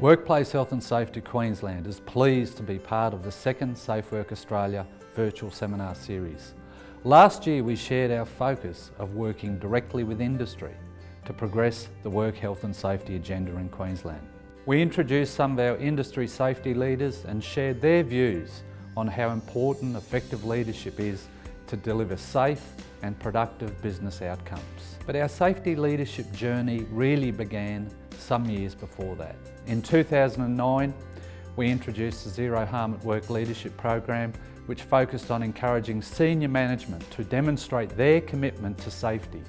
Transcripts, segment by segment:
Workplace Health and Safety Queensland is pleased to be part of the second Safe Work Australia virtual seminar series. Last year we shared our focus of working directly with industry to progress the work health and safety agenda in Queensland. We introduced some of our industry safety leaders and shared their views on how important effective leadership is to deliver safe and productive business outcomes. But our safety leadership journey really began some years before that. In 2009, we introduced the Zero Harm at Work leadership program, which focused on encouraging senior management to demonstrate their commitment to safety.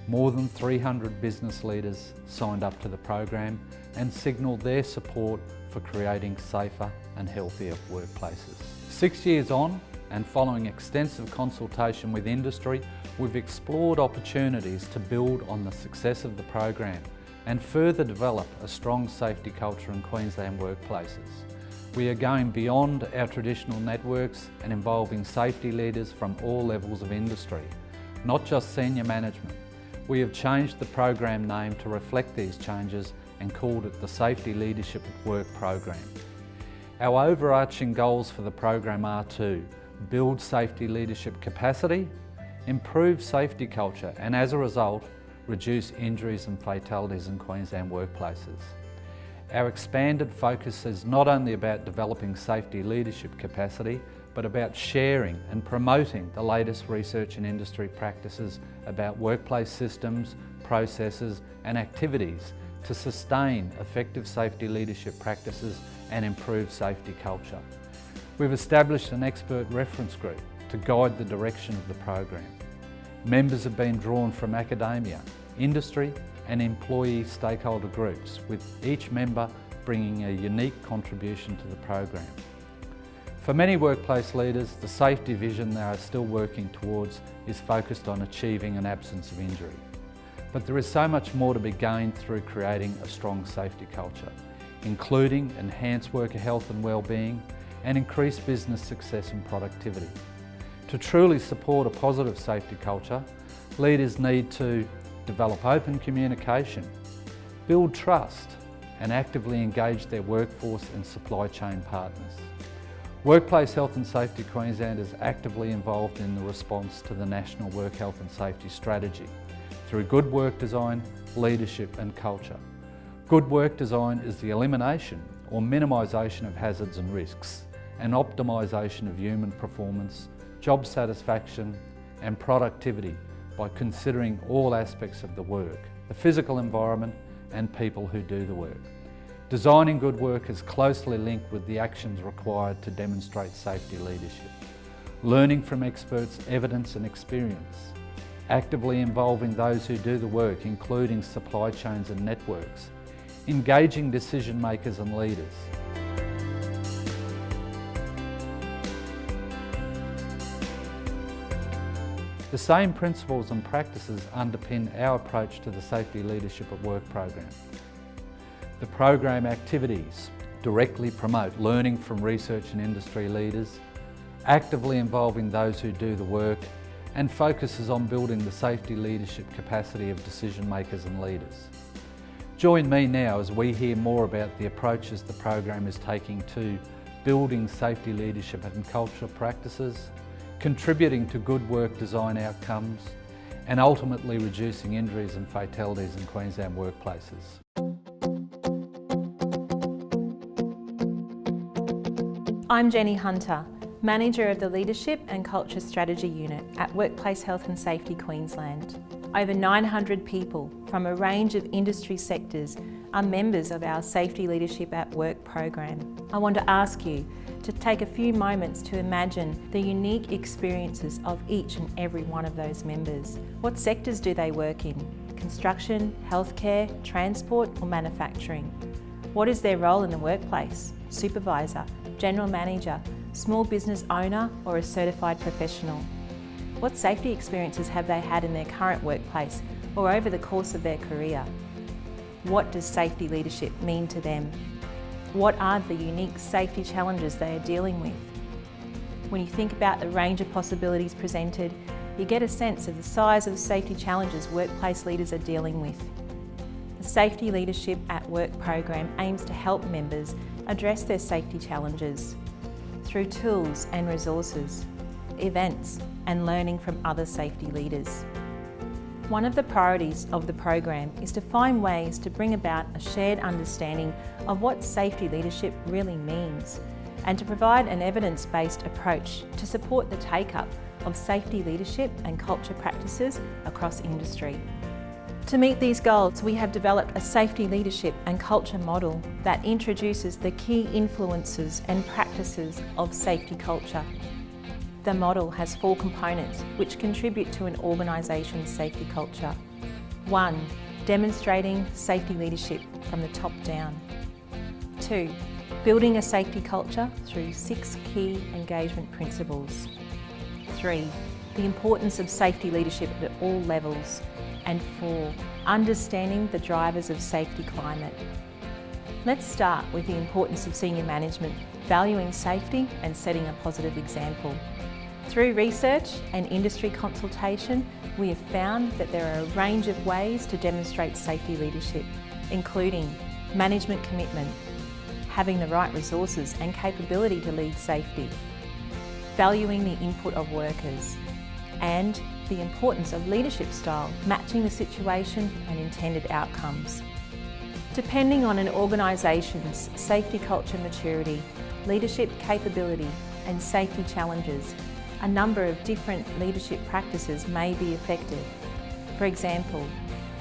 More than 300 business leaders signed up to the program and signalled their support for creating safer and healthier workplaces. 6 years on, and following extensive consultation with industry, we've explored opportunities to build on the success of the program and further develop a strong safety culture in Queensland workplaces. We are going beyond our traditional networks and involving safety leaders from all levels of industry, not just senior management. We have changed the program name to reflect these changes and called it the Safety Leadership at Work program. Our overarching goals for the program are to build safety leadership capacity, improve safety culture, and as a result, reduce injuries and fatalities in Queensland workplaces. Our expanded focus is not only about developing safety leadership capacity, but about sharing and promoting the latest research and industry practices about workplace systems, processes, and activities to sustain effective safety leadership practices and improve safety culture. We've established an expert reference group to guide the direction of the program. Members have been drawn from academia, industry and employee stakeholder groups, with each member bringing a unique contribution to the program. For many workplace leaders, the safety vision they are still working towards is focused on achieving an absence of injury. But there is so much more to be gained through creating a strong safety culture, including enhanced worker health and well-being and increased business success and productivity. To truly support a positive safety culture, leaders need to develop open communication, build trust, and actively engage their workforce and supply chain partners. Workplace Health and Safety Queensland is actively involved in the response to the National Work Health and Safety Strategy through good work design, leadership and culture. Good work design is the elimination or minimisation of hazards and risks and optimisation of human performance, job satisfaction and productivity by considering all aspects of the work, the physical environment and people who do the work. Designing good work is closely linked with the actions required to demonstrate safety leadership. Learning from experts' evidence and experience. Actively involving those who do the work, including supply chains and networks. Engaging decision makers and leaders. The same principles and practices underpin our approach to the Safety Leadership at Work program. The program activities directly promote learning from research and industry leaders, actively involving those who do the work, and focuses on building the safety leadership capacity of decision makers and leaders. Join me now as we hear more about the approaches the program is taking to building safety leadership and cultural practices, contributing to good work design outcomes, and ultimately reducing injuries and fatalities in Queensland workplaces. I'm Jenny Hunter, Manager of the Leadership and Culture Strategy Unit at Workplace Health and Safety Queensland. Over 900 people from a range of industry sectors are members of our Safety Leadership at Work program. I want to ask you to take a few moments to imagine the unique experiences of each and every one of those members. What sectors do they work in? Construction, healthcare, transport or manufacturing? What is their role in the workplace? Supervisor, general manager, small business owner or a certified professional? What safety experiences have they had in their current workplace or over the course of their career? What does safety leadership mean to them? What are the unique safety challenges they are dealing with? When you think about the range of possibilities presented, you get a sense of the size of safety challenges workplace leaders are dealing with. The Safety Leadership at Work program aims to help members address their safety challenges through tools and resources, events and learning from other safety leaders. One of the priorities of the program is to find ways to bring about a shared understanding of what safety leadership really means and to provide an evidence-based approach to support the take-up of safety leadership and culture practices across industry. To meet these goals, we have developed a safety leadership and culture model that introduces the key influences and practices of safety culture. The model has 4 components which contribute to an organisation's safety culture. 1. Demonstrating safety leadership from the top down. 2. Building a safety culture through 6 key engagement principles. 3. The importance of safety leadership at all levels. And 4. Understanding the drivers of safety climate. Let's start with the importance of senior management, valuing safety and setting a positive example. Through research and industry consultation, we have found that there are a range of ways to demonstrate safety leadership, including management commitment, having the right resources and capability to lead safety, valuing the input of workers, and the importance of leadership style, matching the situation and intended outcomes. Depending on an organisation's safety culture maturity, leadership capability and safety challenges, a number of different leadership practices may be effective. For example,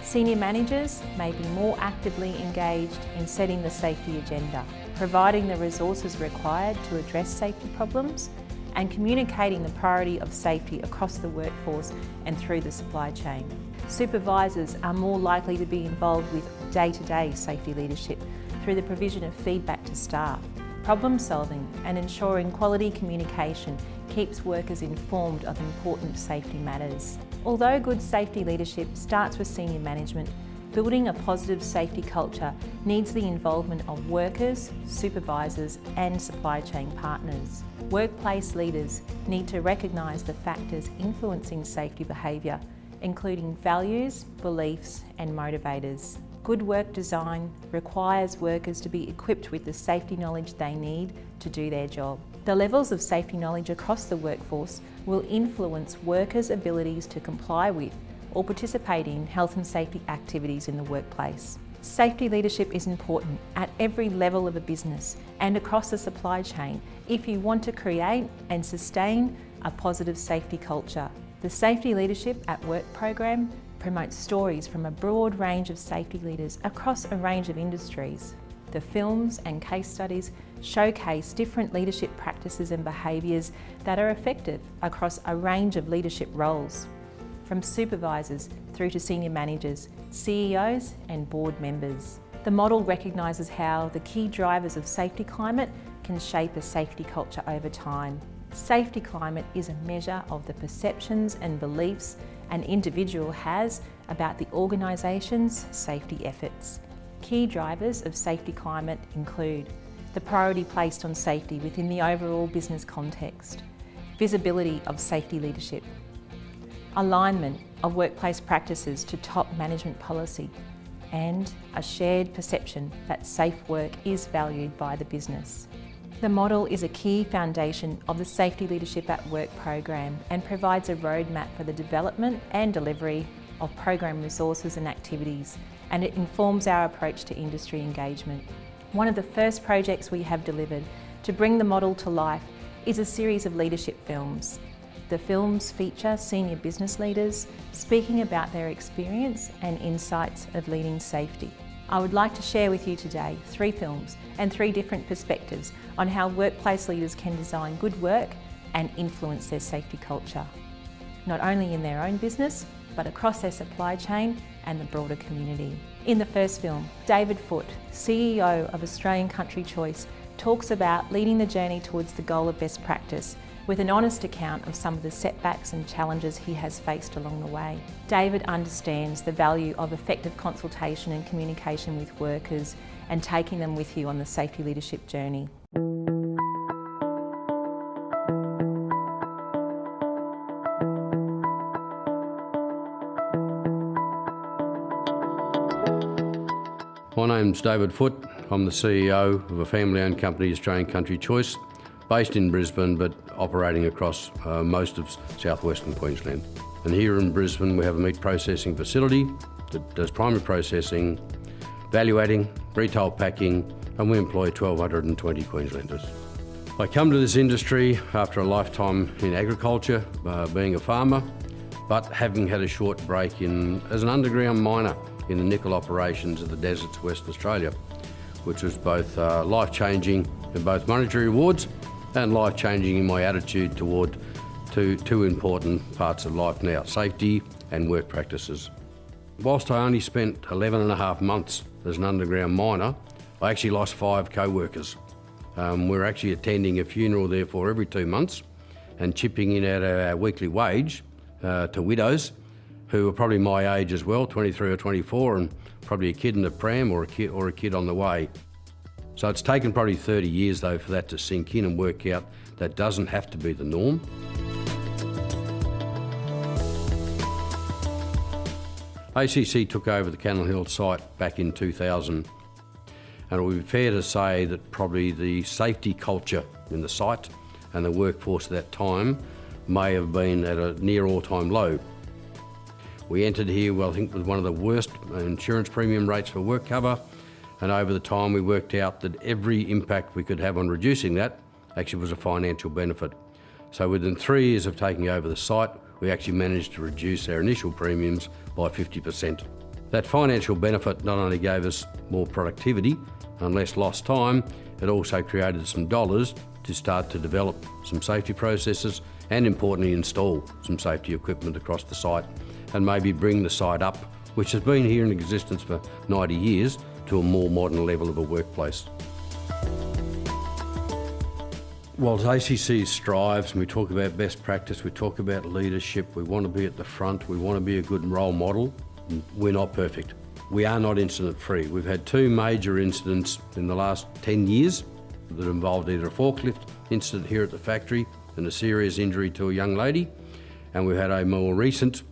senior managers may be more actively engaged in setting the safety agenda, providing the resources required to address safety problems, and communicating the priority of safety across the workforce and through the supply chain. Supervisors are more likely to be involved with day-to-day safety leadership through the provision of feedback to staff, problem solving and ensuring quality communication keeps workers informed of important safety matters. Although good safety leadership starts with senior management, building a positive safety culture needs the involvement of workers, supervisors and supply chain partners. Workplace leaders need to recognise the factors influencing safety behaviour, including values, beliefs and motivators. Good work design requires workers to be equipped with the safety knowledge they need to do their job. The levels of safety knowledge across the workforce will influence workers' abilities to comply with or participate in health and safety activities in the workplace. Safety leadership is important at every level of a business and across the supply chain if you want to create and sustain a positive safety culture. The Safety Leadership at Work program promotes stories from a broad range of safety leaders across a range of industries. The films and case studies showcase different leadership practices and behaviours that are effective across a range of leadership roles, from supervisors through to senior managers, CEOs and board members. The model recognises how the key drivers of safety climate can shape a safety culture over time. Safety climate is a measure of the perceptions and beliefs an individual has about the organisation's safety efforts. Key drivers of safety climate include the priority placed on safety within the overall business context, visibility of safety leadership, alignment of workplace practices to top management policy, and a shared perception that safe work is valued by the business. The model is a key foundation of the Safety Leadership at Work program and provides a roadmap for the development and delivery of program resources and activities, and it informs our approach to industry engagement. One of the first projects we have delivered to bring the model to life is a series of leadership films. The films feature senior business leaders speaking about their experience and insights of leading safety. I would like to share with you today 3 films and 3 different perspectives on how workplace leaders can design good work and influence their safety culture, not only in their own business, but across their supply chain and the broader community. In the first film, David Foote, CEO of Australian Country Choice, talks about leading the journey towards the goal of best practice with an honest account of some of the setbacks and challenges he has faced along the way. David understands the value of effective consultation and communication with workers and taking them with you on the safety leadership journey. My name's David Foote. I'm the CEO of a family-owned company, Australian Country Choice, based in Brisbane but operating across most of southwestern Queensland. And here in Brisbane we have a meat processing facility that does primary processing, value adding, retail packing, and we employ 1,220 Queenslanders. I come to this industry after a lifetime in agriculture, being a farmer, but having had a short break as an underground miner in the nickel operations of the deserts of Western Australia, which was both life-changing in both monetary rewards and life-changing in my attitude toward two important parts of life now, safety and work practices. Whilst I only spent 11 and a half months as an underground miner, I actually lost 5 co-workers. We're actually attending a funeral therefore every 2 months and chipping in out of our weekly wage to widows who are probably my age as well, 23 or 24, and probably a kid in the pram or a kid on the way. So it's taken probably 30 years though for that to sink in and work out that doesn't have to be the norm. ACC took over the Cannell Hill site back in 2000, and it would be fair to say that probably the safety culture in the site and the workforce at that time may have been at a near all-time low. We entered here, well, I think with one of the worst insurance premium rates for work cover, and over the time we worked out that every impact we could have on reducing that actually was a financial benefit. So within 3 years of taking over the site, we actually managed to reduce our initial premiums by 50%. That financial benefit not only gave us more productivity and less lost time, it also created some dollars to start to develop some safety processes and importantly install some safety equipment across the site and maybe bring the site up, which has been here in existence for 90 years, to a more modern level of a workplace. Whilst ACC strives and we talk about best practice, we talk about leadership, we want to be at the front, we want to be a good role model, we're not perfect. We are not incident free. We've had 2 major incidents in the last 10 years that involved either a forklift incident here at the factory and a serious injury to a young lady, and we've had a more recent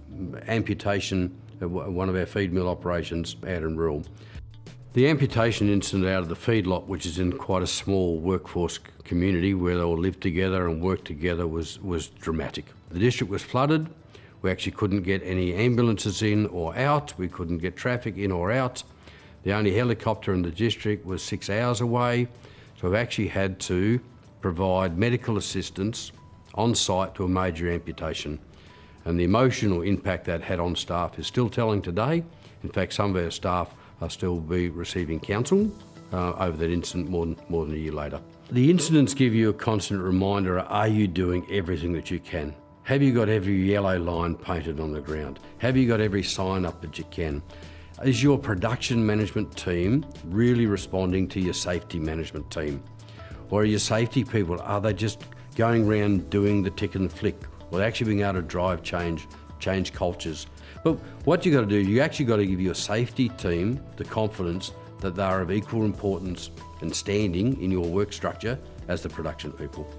amputation of one of our feed mill operations out in rural. The amputation incident out of the feedlot, which is in quite a small workforce community where they all live together and work together, was dramatic. The district was flooded. We actually couldn't get any ambulances in or out. We couldn't get traffic in or out. The only helicopter in the district was 6 hours away. So we've actually had to provide medical assistance on site to a major amputation. And the emotional impact that had on staff is still telling today. In fact, some of our staff are still receiving counsel over that incident more than a year later. The incidents give you a constant reminder, are you doing everything that you can? Have you got every yellow line painted on the ground? Have you got every sign up that you can? Is your production management team really responding to your safety management team? Or are your safety people, are they just going around doing the tick and flick? Or actually being able to drive change cultures? But what you've got to do, you actually got to give your safety team the confidence that they are of equal importance and standing in your work structure as the production people.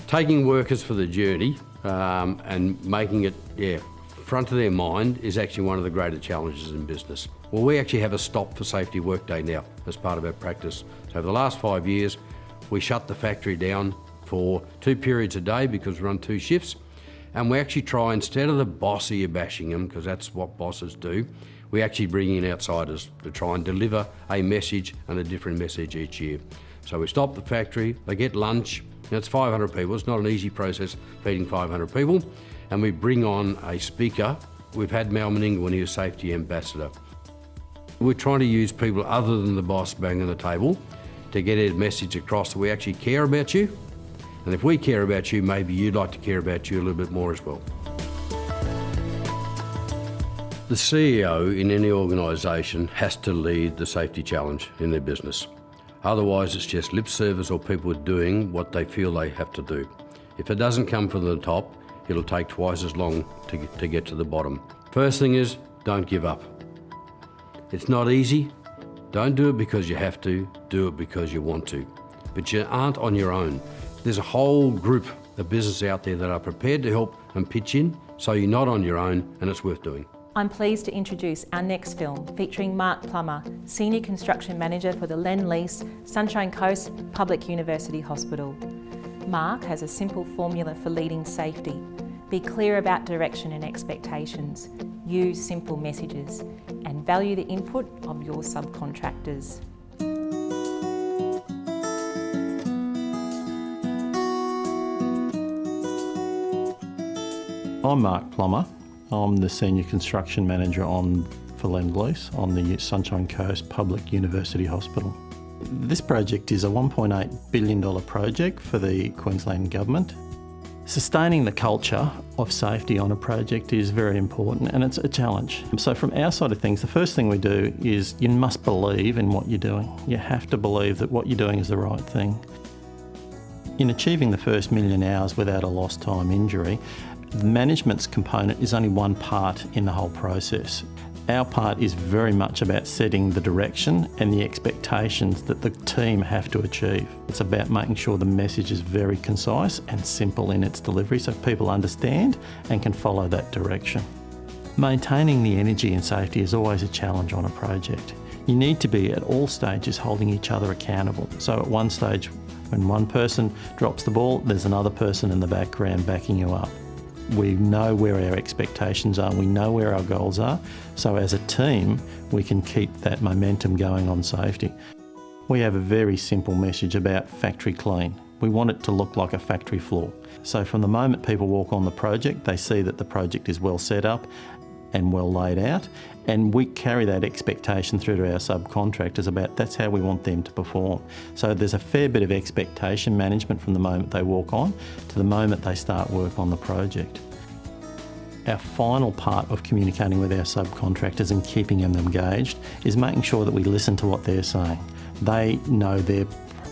Taking workers for the journey and making it front of their mind is actually one of the greater challenges in business. Well, we actually have a stop for safety workday now as part of our practice. So over the last 5 years, we shut the factory down for 2 periods a day because we run 2 shifts. And we actually try, instead of the boss ear bashing them, because that's what bosses do, we actually bring in outsiders to try and deliver a message and a different message each year. So we stop the factory, they get lunch, and it's 500 people. It's not an easy process feeding 500 people. And we bring on a speaker. We've had Mal Meninga, he was safety ambassador. We're trying to use people other than the boss banging the table to get a message across that we actually care about you. And if we care about you, maybe you'd like to care about you a little bit more as well. The CEO in any organisation has to lead the safety challenge in their business. Otherwise, it's just lip service or people doing what they feel they have to do. If it doesn't come from the top, it'll take twice as long to get to the bottom. First thing is, don't give up. It's not easy. Don't do it because you have to, do it because you want to. But you aren't on your own. There's a whole group of business out there that are prepared to help and pitch in, so you're not on your own and it's worth doing. I'm pleased to introduce our next film featuring Mark Plummer, Senior Construction Manager for the Lend-Lease Sunshine Coast Public University Hospital. Mark has a simple formula for leading safety. Be clear about direction and expectations, use simple messages, and value the input of your subcontractors. I'm Mark Plummer. I'm the Senior Construction Manager for Lend-Lease on the Sunshine Coast Public University Hospital. This project is a $1.8 billion project for the Queensland Government. Sustaining the culture of safety on a project is very important, and it's a challenge. So from our side of things, the first thing we do is you must believe in what you're doing. You have to believe that what you're doing is the right thing. In achieving the first 1 million hours without a lost time injury, the management's component is only one part in the whole process. Our part is very much about setting the direction and the expectations that the team have to achieve. It's about making sure the message is very concise and simple in its delivery so people understand and can follow that direction. Maintaining the energy and safety is always a challenge on a project. You need to be at all stages holding each other accountable. So at one stage, when one person drops the ball, there's another person in the background backing you up. We know where our expectations are, we know where our goals are, so as a team we can keep that momentum going on safety. We have a very simple message about factory clean. We want it to look like a factory floor. So from the moment people walk on the project, they see that the project is well set up and well laid out, and we carry that expectation through to our subcontractors about that's how we want them to perform. So there's a fair bit of expectation management from the moment they walk on to the moment they start work on the project. Our final part of communicating with our subcontractors and keeping them engaged is making sure that we listen to what they're saying. They know their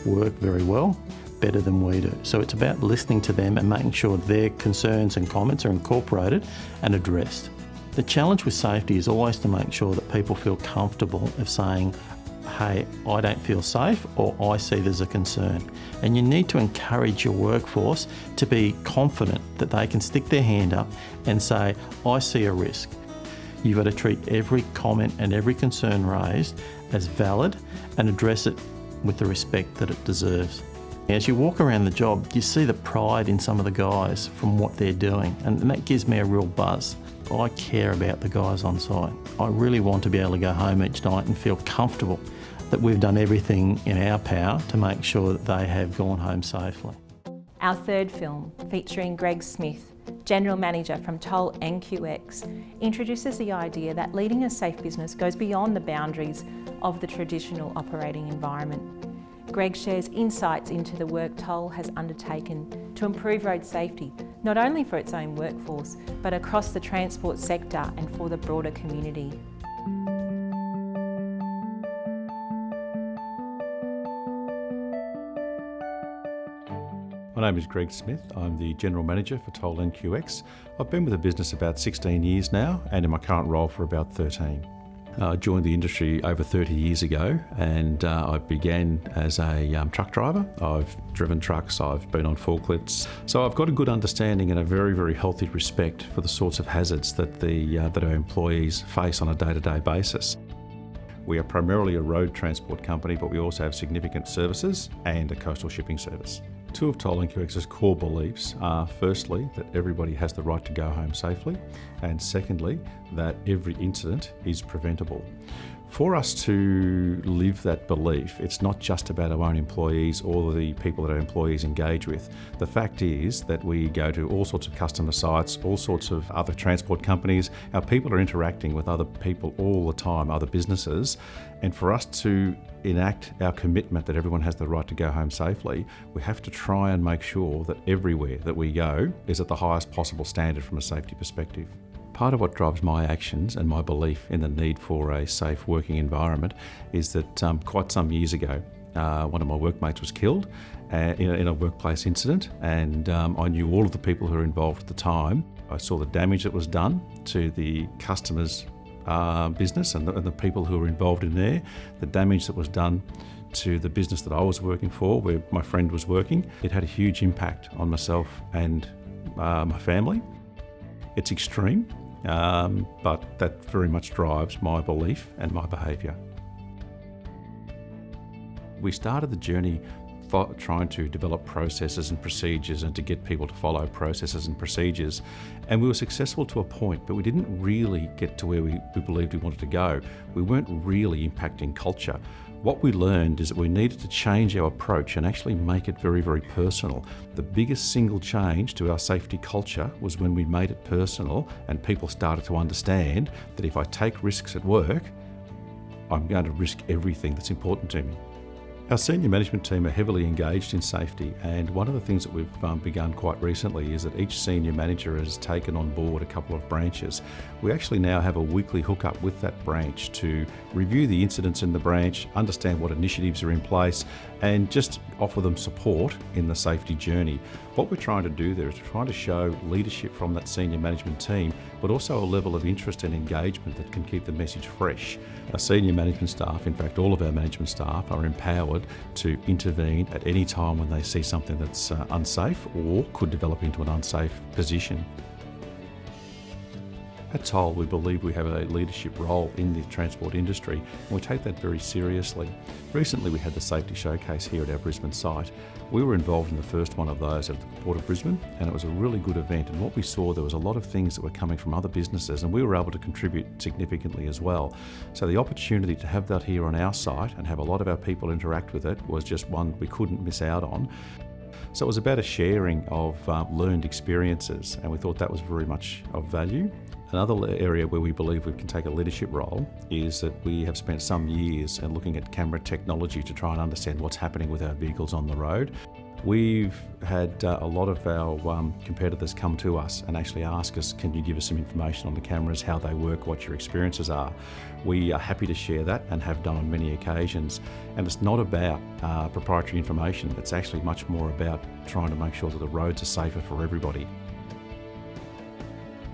work very well, better than we do. So it's about listening to them and making sure their concerns and comments are incorporated and addressed. The challenge with safety is always to make sure that people feel comfortable of saying, hey, I don't feel safe, or I see there's a concern. And you need to encourage your workforce to be confident that they can stick their hand up and say, I see a risk. You've got to treat every comment and every concern raised as valid and address it with the respect that it deserves. As you walk around the job, you see the pride in some of the guys from what they're doing, and that gives me a real buzz. I care about the guys on site. I really want to be able to go home each night and feel comfortable that we've done everything in our power to make sure that they have gone home safely. Our third film, featuring Greg Smith, General Manager from Toll NQX, introduces the idea that leading a safe business goes beyond the boundaries of the traditional operating environment. Greg shares insights into the work Toll has undertaken to improve road safety, not only for its own workforce, but across the transport sector and for the broader community. My name is Greg Smith. I'm the General Manager for Toll NQX. I've been with the business about 16 years now, and in my current role for about 13. I joined the industry over 30 years ago, and I began as a truck driver. I've driven trucks, I've been on forklifts, so I've got a good understanding and a very, very healthy respect for the sorts of hazards that our employees face on a day-to-day basis. We are primarily a road transport company, but we also have significant services and a coastal shipping service. Two of Toll NQX's core beliefs are, firstly, that everybody has the right to go home safely, and secondly, that every incident is preventable. For us to live that belief, it's not just about our own employees or the people that our employees engage with. The fact is that we go to all sorts of customer sites, all sorts of other transport companies. Our people are interacting with other people all the time, other businesses, and for us to enact our commitment that everyone has the right to go home safely, we have to try and make sure that everywhere that we go is at the highest possible standard from a safety perspective. Part of what drives my actions and my belief in the need for a safe working environment is that quite some years ago, one of my workmates was killed in a workplace incident, and I knew all of the people who were involved at the time. I saw the damage that was done to the customer's business and the people who were involved in there, the damage that was done to the business that I was working for, where my friend was working. It had a huge impact on myself and my family. It's extreme, but that very much drives my belief and my behaviour. We started the journey trying to develop processes and procedures and to get people to follow processes and procedures, and we were successful to a point, but we didn't really get to where we believed we wanted to go. We weren't really impacting culture. What we learned is that we needed to change our approach and actually make it very, very personal. The biggest single change to our safety culture was when we made it personal and people started to understand that if I take risks at work, I'm going to risk everything that's important to me. Our senior management team are heavily engaged in safety, and one of the things that we've begun quite recently is that each senior manager has taken on board a couple of branches. We actually now have a weekly hookup with that branch to review the incidents in the branch, understand what initiatives are in place, and just offer them support in the safety journey. What we're trying to do there is trying to show leadership from that senior management team, but also a level of interest and engagement that can keep the message fresh. Our senior management staff, in fact all of our management staff, are empowered to intervene at any time when they see something that's unsafe or could develop into an unsafe position. At Toll, we believe we have a leadership role in the transport industry, and we take that very seriously. Recently we had the safety showcase here at our Brisbane site. We were involved in the first one of those at the Port of Brisbane, and it was a really good event, and what we saw, there was a lot of things that were coming from other businesses, and we were able to contribute significantly as well. So the opportunity to have that here on our site and have a lot of our people interact with it was just one we couldn't miss out on. So it was about a sharing of learned experiences, and we thought that was very much of value. Another area where we believe we can take a leadership role is that we have spent some years looking at camera technology to try and understand what's happening with our vehicles on the road. We've had a lot of our competitors come to us and actually ask us, can you give us some information on the cameras, how they work, what your experiences are. We are happy to share that and have done on many occasions. And it's not about proprietary information, it's actually much more about trying to make sure that the roads are safer for everybody.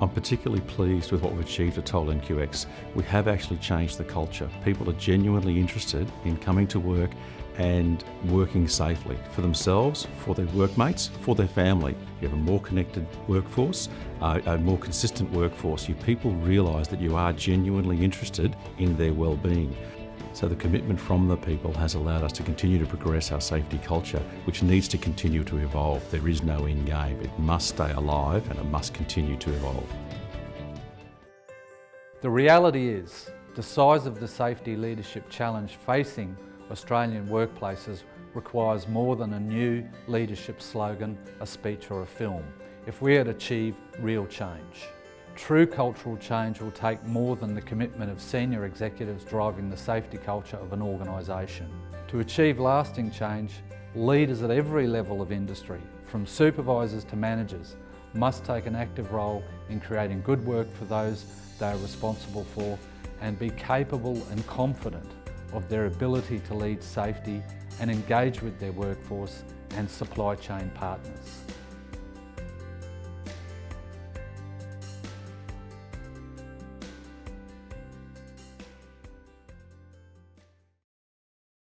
I'm particularly pleased with what we've achieved at Toll NQX. We have actually changed the culture. People are genuinely interested in coming to work and working safely for themselves, for their workmates, for their family. You have a more connected workforce, a more consistent workforce. People realise that you are genuinely interested in their well-being. So the commitment from the people has allowed us to continue to progress our safety culture, which needs to continue to evolve. There is no end game. It must stay alive and it must continue to evolve. The reality is, the size of the safety leadership challenge facing Australian workplaces requires more than a new leadership slogan, a speech or a film, if we are to achieve real change. True cultural change will take more than the commitment of senior executives driving the safety culture of an organisation. To achieve lasting change, leaders at every level of industry, from supervisors to managers, must take an active role in creating good work for those they are responsible for and be capable and confident of their ability to lead safety and engage with their workforce and supply chain partners.